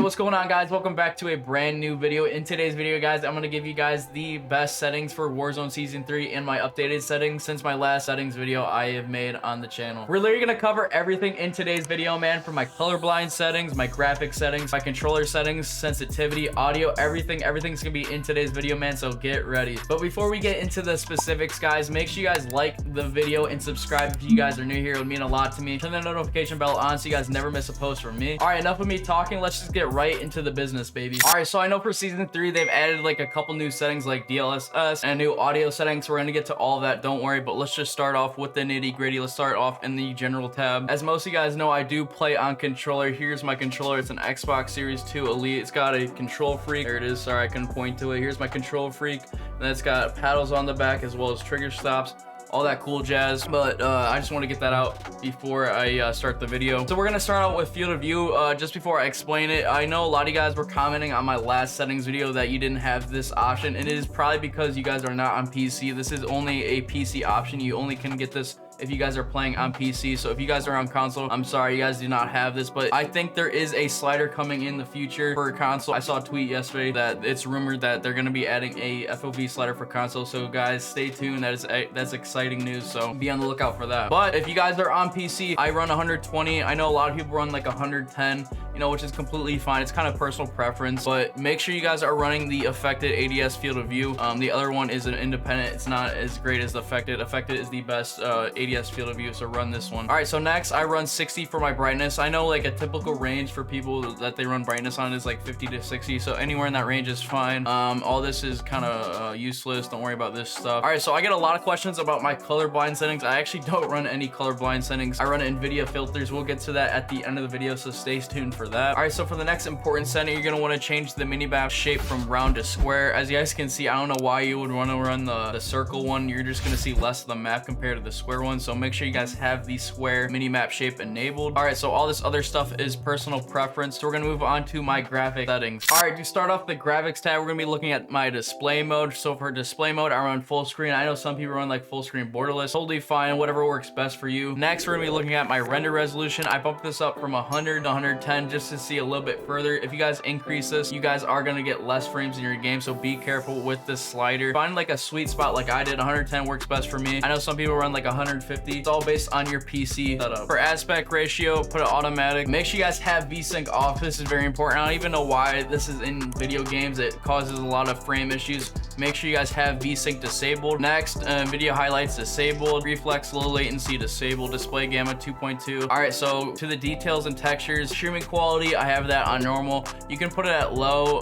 what's going on, guys? Welcome back to a brand new video. In today's video, guys, I'm gonna give you guys the best settings for Warzone Season 3 and my updated settings since my last settings video I have made on the channel. We're literally gonna cover everything in today's video, man, from my colorblind settings, my graphic settings, my controller settings, sensitivity, audio, everything's gonna be in today's video, man, so get ready. But before we get into the specifics, guys, make sure you guys like the video and subscribe if you guys are new here. It would mean a lot to me. Turn the notification bell on so you guys never miss a post from me. All right, enough of me talking. Let's just get right into the business, baby. All right, so I know for Season 3, they've added like a couple new settings like DLSS and new audio settings. We're gonna get to all of that, don't worry, but let's just start off with the nitty gritty. Let's start off in the general tab. As most of you guys know, I do play on controller. Here's my controller. It's an Xbox Series 2 Elite. It's got a control freak. There it is. Sorry, I couldn't point to it. Here's my control freak. Then it's got paddles on the back as well as trigger stops, all that cool jazz. But I just want to get that out before I start the video. So we're gonna start out with field of view. Just before I explain it, I know a lot of you guys were commenting on my last settings video that you didn't have this option, and it is probably because you guys are not on PC. This is only a PC option. You only can get this if you guys are playing on PC. So if you guys are on console, I'm sorry, you guys do not have this, but I think there is a slider coming in the future for console. I saw a tweet yesterday that it's rumored that they're going to be adding a FOV slider for console. So guys, stay tuned. That's exciting news, so be on the lookout for that. But if you guys are on PC, I run 120. I know a lot of people run like 110, you know, which is completely fine. It's kind of personal preference, but make sure you guys are running the affected ADS field of view. The other one is an independent. It's not as great as the affected. Affected is the best ADS field of view, so run this one. All right, so next I run 60 for my brightness. I know like a typical range for people that they run brightness on is like 50 to 60, so anywhere in that range is fine. All this is kind of useless. Don't worry about this stuff. All right, so I get a lot of questions about my colorblind settings. I actually don't run any colorblind settings. I run NVIDIA Filters. We'll get to that at the end of the video, so stay tuned for that. All right, so for the next important setting, you're gonna want to change the mini map shape from round to square. As you guys can see, I don't know why you would want to run the circle one. You're just gonna see less of the map compared to the square one, so make sure you guys have the square mini map shape enabled. All right, so all this other stuff is personal preference, so we're gonna move on to my graphic settings. All right, to start off the graphics tab, we're gonna be looking at my display mode. So for display mode, I run full screen. I know some people run like full screen borderless. Totally fine, whatever works best for you. Next, we're gonna be looking at my render resolution. I bumped this up from 100 to 110 just to see a little bit further. If you guys increase this, you guys are gonna get less frames in your game, so be careful with this slider. Find like a sweet spot like I did. 110 works best for me. I know some people run like 150. It's all based on your PC setup. For aspect ratio, put it automatic. Make sure you guys have VSync off. This is very important. I don't even know why this is in video games. It causes a lot of frame issues. Make sure you guys have VSync disabled. Next, video highlights disabled. Reflex low latency disabled. Display gamma 2.2. All right, so to the details and textures, streaming quality, I have that on normal. You can put it at low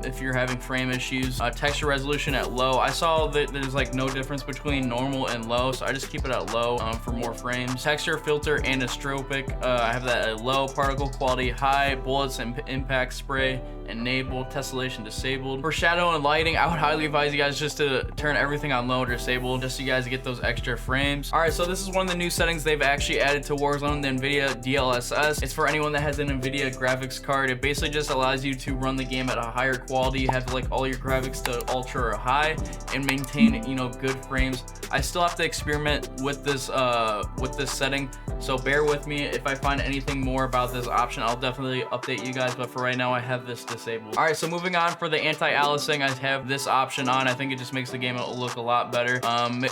if you're having frame issues. Texture resolution at low. I saw that there's like no difference between normal and low, so I just keep it at low for more frames. Texture filter anisotropic, I have that at low. Particle quality high. Bullets and impact spray enabled. Tessellation disabled. For shadow and lighting, I would highly advise you guys just to turn everything on low or disabled, just so you guys get those extra frames. All right, so this is one of the new settings they've actually added to Warzone, the NVIDIA DLSS. It's for anyone that has an NVIDIA graphics card. It basically just allows you to run the game at a higher quality, have like all your graphics to ultra or high, and maintain, you know, good frames. I still have to experiment with this setting, so bear with me. If I find anything more about this option, I'll definitely update you guys, but for right now I have this disabled. All right, so moving on, for the anti-aliasing, I have this option on. I think it just makes the game look a lot better.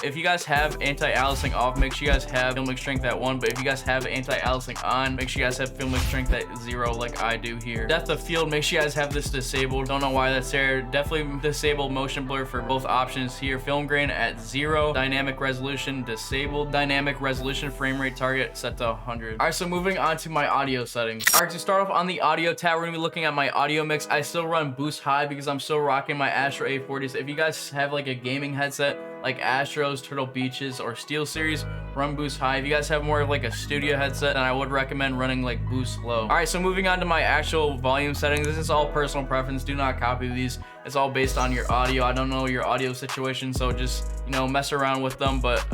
If you guys have anti-aliasing off, make sure you guys have filmic strength at 1, but if you guys have anti-aliasing on, make sure you guys have filmic strength at 0 like I do here. Depth of field, make sure you guys have this disabled. Don't know why that's there. Definitely disable motion blur for both options here. Film grain at 0. Dynamic resolution disabled. Dynamic resolution frame rate target set to 100. All right, so moving on to my audio settings. All right, to start off on the audio tab, we're gonna be looking at my audio mix. I still run boost high because I'm still rocking my Astro A40s. If you guys have like a gaming headset like Astros, Turtle Beaches, or Steel Series, run boost high. If you guys have more of like a studio headset, then I would recommend running like boost low. All right, so moving on to my actual volume settings. This is all personal preference. Do not copy these. It's all based on your audio. I don't know your audio situation, so just, you know, mess around with them, but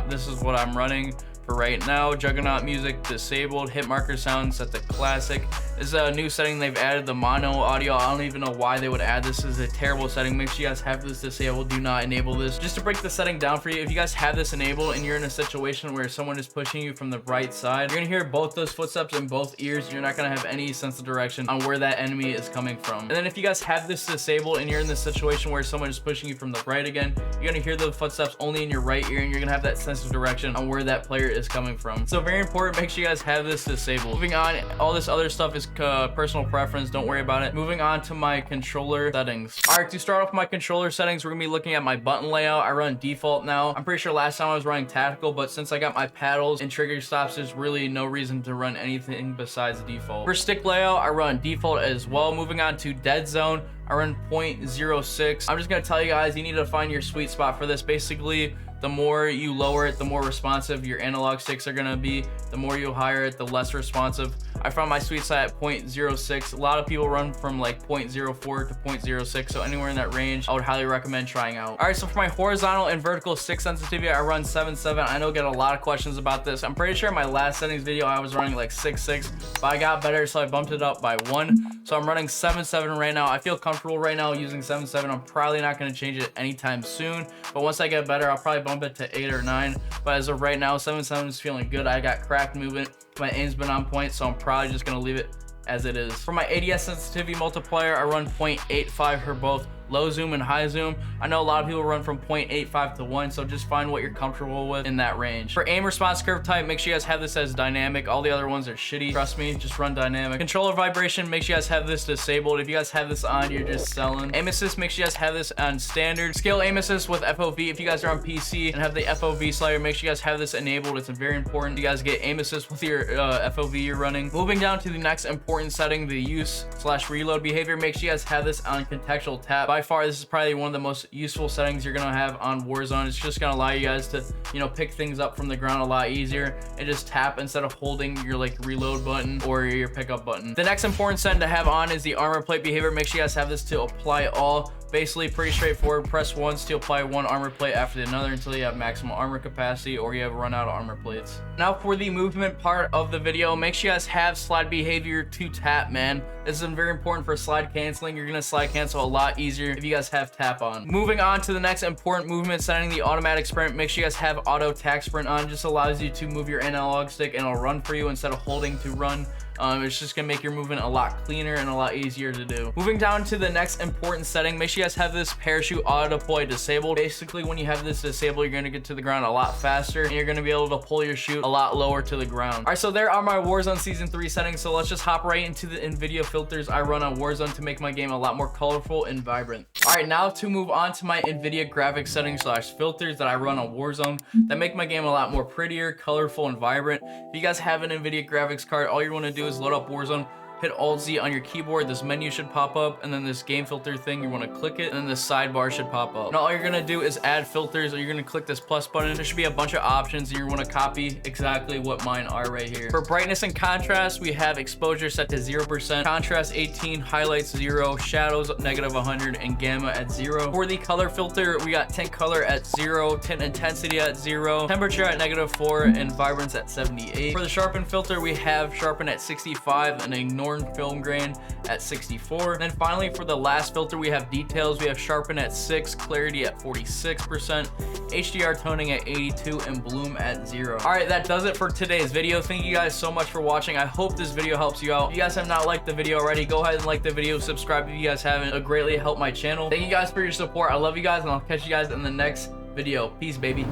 this is what I'm running for right now. Juggernaut music disabled. Hit marker sound set to classic. This is a new setting they've added, the mono audio. I don't even know why they would add this. This is a terrible setting. Make sure you guys have this disabled. Do not enable this. Just to break the setting down for you, if you guys have this enabled and you're in a situation where someone is pushing you from the right side, you're gonna hear both those footsteps in both ears. You're not gonna have any sense of direction on where that enemy is coming from. And then if you guys have this disabled and you're in this situation where someone is pushing you from the right again, you're gonna hear the footsteps only in your right ear, and you're gonna have that sense of direction on where that player is coming from. So very important, make sure you guys have this disabled. Moving on, all this other stuff is personal preference, don't worry about it. Moving on to my controller settings. All right, to start off my controller settings, we're gonna be looking at my button layout. I run default now. I'm pretty sure last time I was running tactical, but since I got my paddles and trigger stops, there's really no reason to run anything besides default. For stick layout, I run default as well. Moving on to Deadzone, I run 0.06. I'm just gonna tell you guys, you need to find your sweet spot for this. Basically, the more you lower it, the more responsive your analog sticks are gonna be. The more you higher it, the less responsive. I found my sweet spot at 0.06. A lot of people run from like 0.04 to 0.06, so anywhere in that range, I would highly recommend trying out. All right, so for my horizontal and vertical stick sensitivity, I run 7.7. I know I get a lot of questions about this. I'm pretty sure in my last settings video, I was running like 6.6, but I got better, so I bumped it up by 1. So I'm running 7.7 right now. I feel comfortable right now using 7.7. I'm probably not gonna change it anytime soon, but once I get better, I'll probably bump it to 8 or 9. But as of right now, 7.7 is feeling good. I got cracked movement. My aim's been on point, so I'm probably just gonna leave it as it is. For my ADS sensitivity multiplier, I run 0.85 for both low zoom and high zoom. I know a lot of people run from 0.85 to 1, so just find what you're comfortable with in that range. For aim response curve type, make sure you guys have this as dynamic. All the other ones are shitty. Trust me, just run dynamic. Controller vibration, make sure you guys have this disabled. If you guys have this on, you're just selling. Aim assist, make sure you guys have this on standard. Scale aim assist with FOV. If you guys are on PC and have the FOV slider, make sure you guys have this enabled. It's very important you guys get aim assist with your FOV you're running. Moving down to the next important setting, the use/reload behavior, make sure you guys have this on contextual tap. By far, this is probably one of the most useful settings you're gonna have on Warzone. It's just gonna allow you guys to, you know, pick things up from the ground a lot easier and just tap instead of holding your like reload button or your pickup button. The next important setting to have on is the armor plate behavior. Make sure you guys have this to apply all. Basically pretty straightforward. Press once to apply one armor plate after another until you have maximum armor capacity or you have run out of armor plates. Now for the movement part of the video, make sure you guys have slide behavior to tap, man. This is very important for slide canceling. You're gonna slide cancel a lot easier if you guys have tap on. Moving on to the next important movement setting, the automatic sprint. Make sure you guys have auto tack sprint on. Just allows you to move your analog stick and it'll run for you instead of holding to run. It's just gonna make your movement a lot cleaner and a lot easier to do. Moving down to the next important setting, make sure you guys have this parachute auto deploy disabled. Basically, when you have this disabled, you're gonna get to the ground a lot faster and you're gonna be able to pull your chute a lot lower to the ground. All right, so there are my Warzone Season 3 settings. So let's just hop right into the NVIDIA filters I run on Warzone to make my game a lot more colorful and vibrant. All right, now to move on to my NVIDIA graphics settings / filters that I run on Warzone that make my game a lot more prettier, colorful, and vibrant. If you guys have an NVIDIA graphics card, all you wanna do is load up Warzone, hit Alt-Z on your keyboard, this menu should pop up, and then this game filter thing, you want to click it, and then this sidebar should pop up. Now all you're going to do is add filters, or you're going to click this plus button. There should be a bunch of options, and you want to copy exactly what mine are right here. For brightness and contrast, we have exposure set to 0%, contrast 18, highlights 0, shadows -100, and gamma at 0. For the color filter, we got tint color at 0, tint intensity at 0, temperature at -4, and vibrance at 78. For the sharpen filter, we have sharpen at 65 and ignore film grain at 64. And then finally, for the last filter, we have details. We have sharpen at 6, clarity at 46%, HDR toning at 82, and bloom at 0. All right, that does it for today's video. Thank you guys so much for watching. I hope this video helps you out. If you guys have not liked the video already, go ahead and like the video, subscribe if you guys haven't. It'll greatly help my channel. Thank you guys for your support. I love you guys, and I'll catch you guys in the next video. Peace, baby.